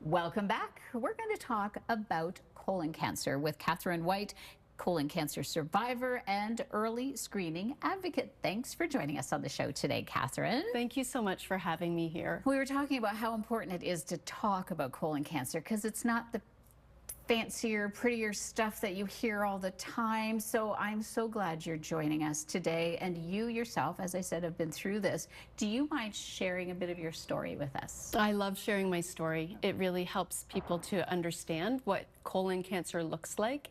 Welcome back. We're going to talk about colon cancer with Catherine White, colon cancer survivor and early screening advocate. Thanks for joining us on the show today, Catherine. Thank you so much for having me here. We were talking about how important it is to talk about colon cancer because it's not the fancier, prettier stuff that you hear all the time. So I'm so glad you're joining us today. And you yourself, as I said, have been through this. Do you mind sharing a bit of your story with us? I love sharing my story. It really helps people to understand what colon cancer looks like.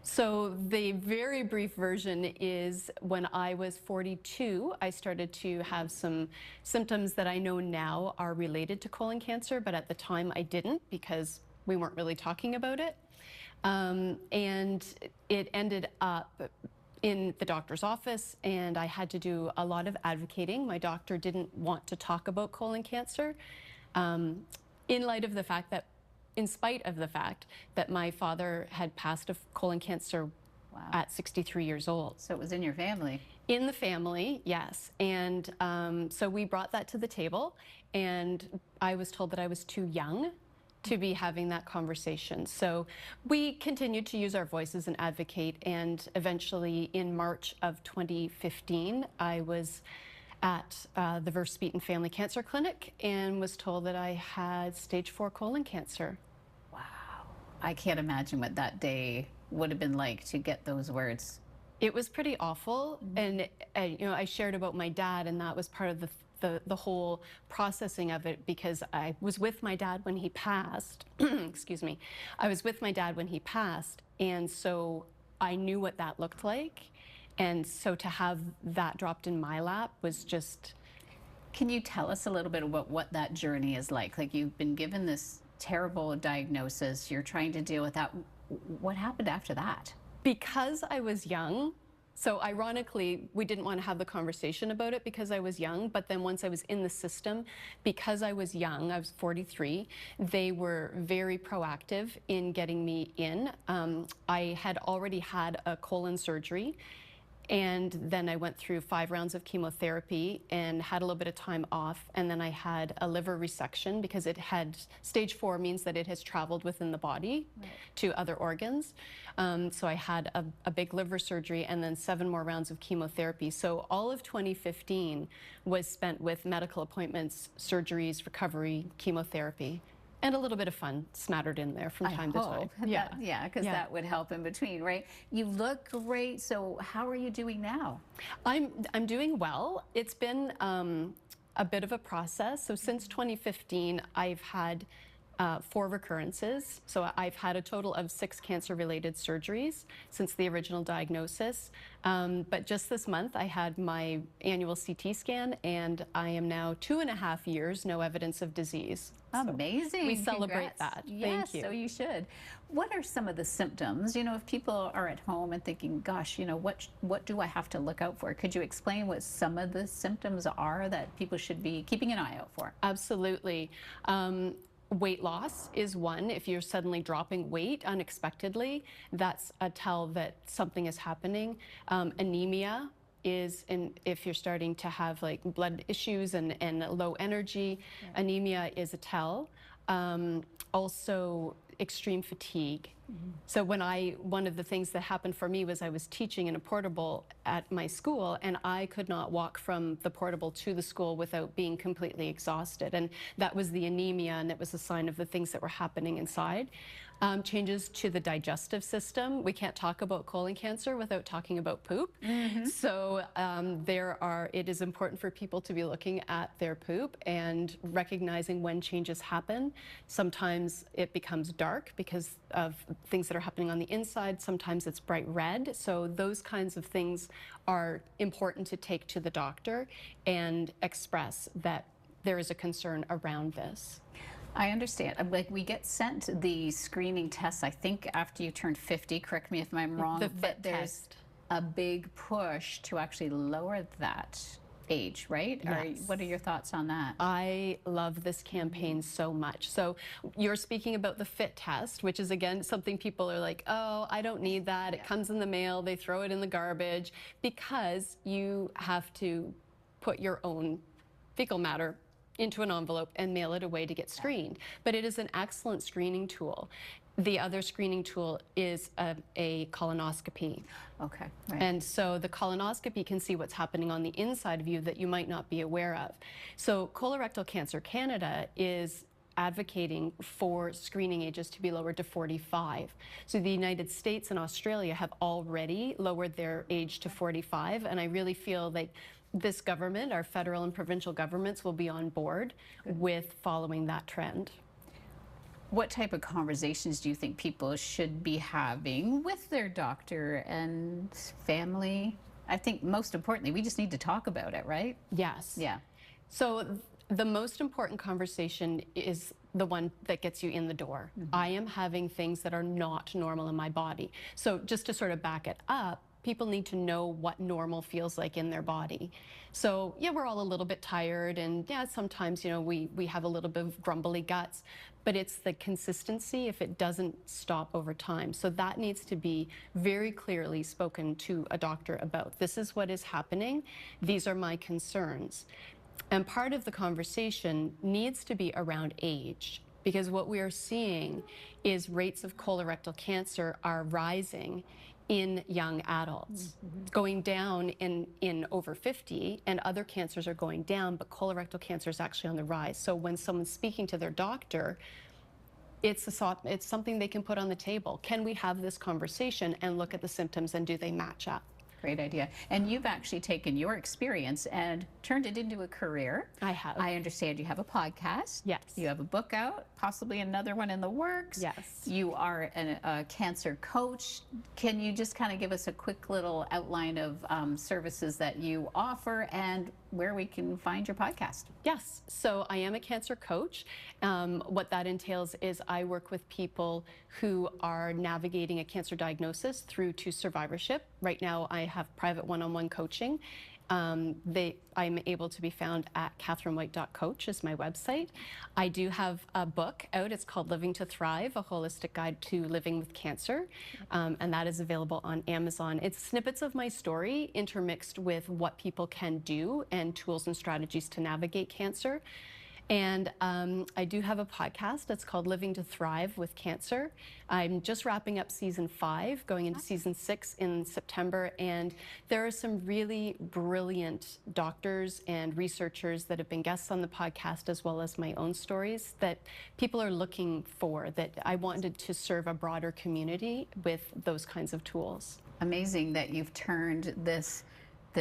So the very brief version is when I was 42, I started to have some symptoms that I know now are related to colon cancer, but at the time I didn't because we weren't really talking about it. And it ended up in the doctor's office, and I had to do a lot of advocating. My doctor didn't want to talk about colon cancer in spite of the fact that my father had passed of colon cancer at 63 years old. So it was in your family? In the family, yes. And so we brought that to the table, and I was told that I was too young to be having that conversation. So we continued to use our voices and advocate, and eventually in March of 2015, I was at the Verspieten Family Cancer Clinic and was told that I had stage 4 colon cancer. Wow. I can't imagine what that day would have been like to get those words. It was pretty awful. And you know, I shared about my dad, and that was part of the whole processing of it, because I was with my dad when he passed. Excuse me. I was with my dad when he passed, and so I knew what that looked like. And so to have that dropped in my lap was just... Can you tell us a little bit about what that journey is like? Like, you've been given this terrible diagnosis, you're trying to deal with that. What happened after that? Because I was young, so ironically, we didn't want to have the conversation about it because I was young, but then once I was in the system, because I was young, I was 43, they were very proactive in getting me in. I had already had a colon surgery, and then I went through 5 rounds of chemotherapy and had a little bit of time off. And then I had a liver resection because it had, stage 4 means that it has traveled within the body to other organs. So I had a big liver surgery and then 7 more rounds of chemotherapy. So all of 2015 was spent with medical appointments, surgeries, recovery, chemotherapy. And a little bit of fun smattered in there from time to time. Yeah, because that would help in between, right? You look great. So how are you doing now? I'm doing well. It's been a bit of a process. So since 2015, I've had 4 recurrences. So I've had a total of 6 cancer-related surgeries since the original diagnosis. But just this month, I had my annual CT scan, and I am now 2.5 years, no evidence of disease. Amazing. So we celebrate that. Yes, Thank you. so you should. What are some of the symptoms? You know, if people are at home and thinking, gosh, you know, what do I have to look out for? Could you explain what some of the symptoms are that people should be keeping an eye out for? Absolutely. Weight loss is one. If you're suddenly dropping weight unexpectedly, that's a tell that something is happening. Anemia is, if you're starting to have like blood issues and low energy, anemia is a tell. Also extreme fatigue. So one of the things that happened for me was I was teaching in a portable at my school, and I could not walk from the portable to the school without being completely exhausted. And that was the anemia, and it was a sign of the things that were happening inside. Changes to the digestive system. We can't talk about colon cancer without talking about poop. So it is important for people to be looking at their poop and recognizing when changes happen. Sometimes it becomes dark because of things that are happening on the inside. Sometimes it's bright red. So those kinds of things are important to take to the doctor and express that there is a concern around this. I understand. Like, we get sent the screening tests, I think, after you turn 50. Correct me if I'm wrong. But there's a big push to actually lower that age, right? Yes. What are your thoughts on that? I love this campaign so much. So you're speaking about the FIT test, which is, again, something people are like, oh, I don't need that. It comes in the mail. They throw it in the garbage, because you have to put your own fecal matter into an envelope and mail it away to get screened. But it is an excellent screening tool. The other screening tool is a colonoscopy. Okay. Right. And so the colonoscopy can see what's happening on the inside of you that you might not be aware of. So Colorectal Cancer Canada is advocating for screening ages to be lowered to 45. So the United States and Australia have already lowered their age to 45, and I really feel like this government, our federal and provincial governments, will be on board with following that trend. What type of conversations do you think people should be having with their doctor and family? I think most importantly, we just need to talk about it, right? Yes. Yeah. So the most important conversation is the one that gets you in the door. I am having things that are not normal in my body. So just to sort of back it up, people need to know what normal feels like in their body. So yeah, we're all a little bit tired, and yeah, sometimes, you know, we have a little bit of grumbly guts, but it's the consistency if it doesn't stop over time. So that needs to be very clearly spoken to a doctor about. This is what is happening. These are my concerns. And part of the conversation needs to be around age, because what we are seeing is rates of colorectal cancer are rising in young adults. It's going down in over 50, and other cancers are going down, but colorectal cancer is actually on the rise. So when someone's speaking to their doctor, it's something they can put on the table. Can we have this conversation and look at the symptoms, and do they match up? Great idea. And you've actually taken your experience and turned it into a career. I have. I understand you have a podcast. Yes. You have a book out, possibly another one in the works. Yes. You are a cancer coach. Can you just kind of give us a quick little outline of services that you offer and where we can find your podcast? Yes, so I am a cancer coach. What that entails is I work with people who are navigating a cancer diagnosis through to survivorship. Right now I have private one-on-one coaching. I'm able to be found at catherinewhite.coach is my website. I do have a book out. It's called Living to Thrive, a holistic guide to living with cancer, and that is available on Amazon. It's snippets of my story intermixed with what people can do and tools and strategies to navigate cancer. And I do have a podcast that's called Living to Thrive with Cancer. I'm just wrapping up season 5, going into season 6 in September. And there are some really brilliant doctors and researchers that have been guests on the podcast, as well as my own stories that people are looking for, that I wanted to serve a broader community with those kinds of tools. Amazing that you've turned this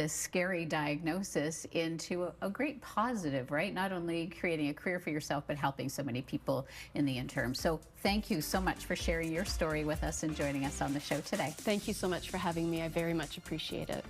scary diagnosis into a great positive, right? Not only creating a career for yourself, but helping so many people in the interim. So thank you so much for sharing your story with us and joining us on the show today. Thank you so much for having me. I very much appreciate it.